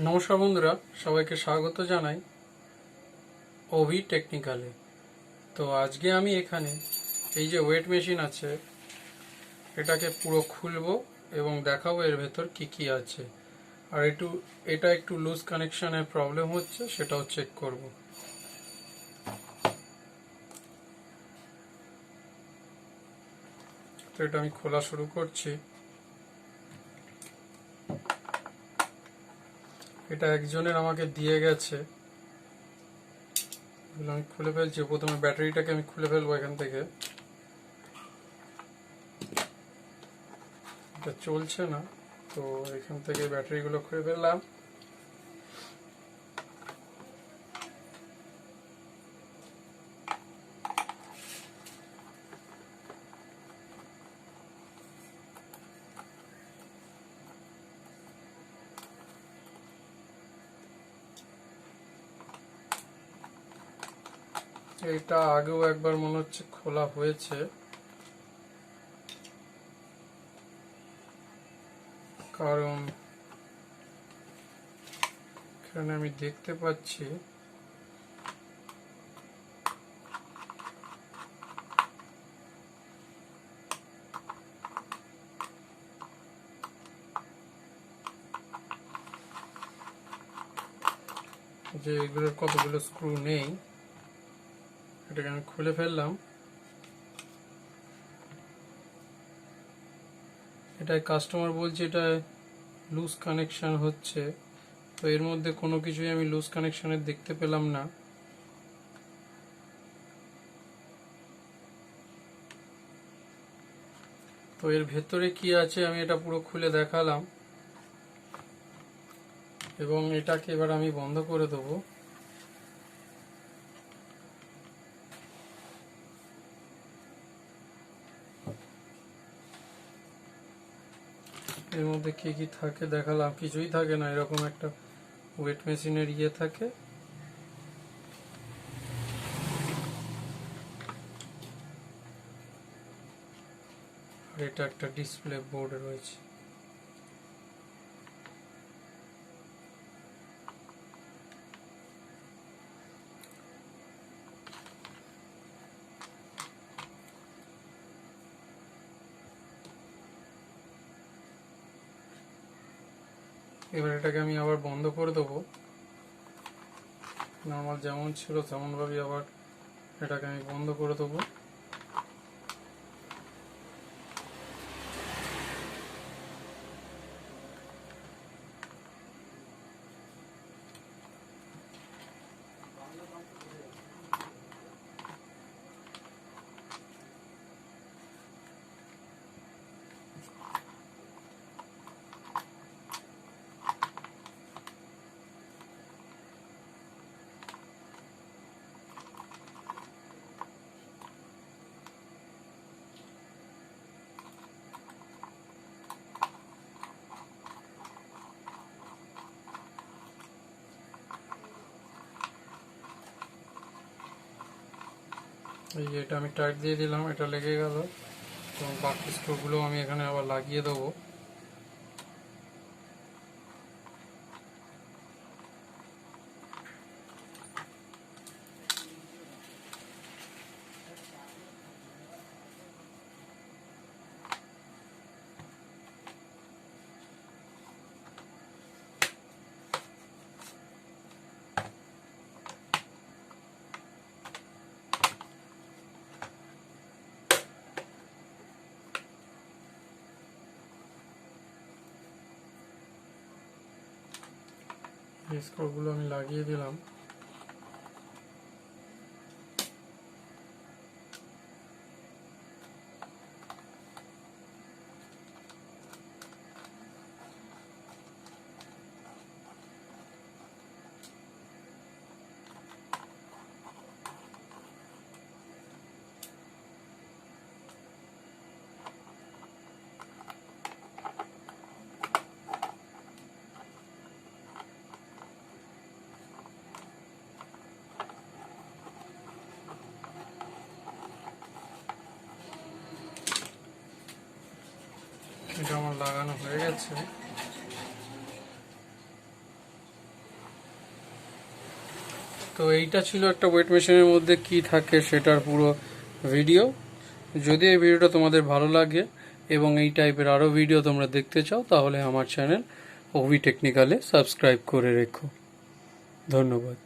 নমস্কার বন্ধুরা, সবাইকে স্বাগত জানাই ওভি টেকনিক্যালে। তো আজকে আমি এখানে এই যে ওয়েট মেশিন আছে এটাকে পুরো খুলবো এবং দেখাবো এর ভেতর কি কি আছে। আর এটা একটু লুজ কানেকশনের প্রবলেম হচ্ছে, সেটাও চেক করব। তো এটা আমি খোলা শুরু করছি। এটা একজনের আমাকে দিয়ে গেছে, আমি খুলে ফেলছি। প্রথমে ব্যাটারিটাকে আমি খুলে ফেলবো এখান থেকে, এটা চলছে না। তো এখান থেকে ব্যাটারিগুলো খুলে ফেললাম। এটা আগেও একবার মনে হচ্ছে খোলা হয়েছে, কারণ এখানে আমি দেখতে পাচ্ছি যে এগুলোর কতগুলো স্ক্রু নেই। এটাকে আমি খুলে ফেললাম। এটাই কাস্টমার বলছে এটা লুজ কানেকশন হচ্ছে, তো এর মধ্যে কোনো কিছুই আমি লুজ কানেকশনের দেখতে পেলাম না। তো এর ভেতরে কি আছে আমি এটা পুরো খুলে দেখালাম, এবং এটাকে এবার আমি বন্ধ করে দেবো। এর মধ্যে কি কি থাকে দেখালাম, কিছুই থাকে না। এরকম একটা ওয়েট মেশিনের ইয়ে থাকে, আর এটা একটা ডিসপ্লে বোর্ড রয়েছে। এবার এটাকে আমি আবার বন্ধ করে দেবো। নর্মাল যেমন ছিল তেমনভাবে আবার এটাকে আমি বন্ধ করে দেবো। এই যে এটা আমি টাইট দিয়ে দিলাম, এটা লেগে গেল। এবং বাকি স্ক্রুগুলো আমি এখানে আবার লাগিয়ে দেবো। এই স্ক্রুগুলো আমি লাগিয়ে দিলাম। এটা আমার লাগানো হয়ে গেছে। তো এইটা ছিল একটা ওয়েট মেশিনের মধ্যে কি থাকে সেটার পুরো ভিডিও। যদি এই ভিডিওটা তোমাদের ভালো লাগে এবং এই টাইপের আরও ভিডিও তোমরা দেখতে চাও তাহলে আমার চ্যানেল ওভি টেকনিক্যালে সাবস্ক্রাইব করে রেখো। ধন্যবাদ।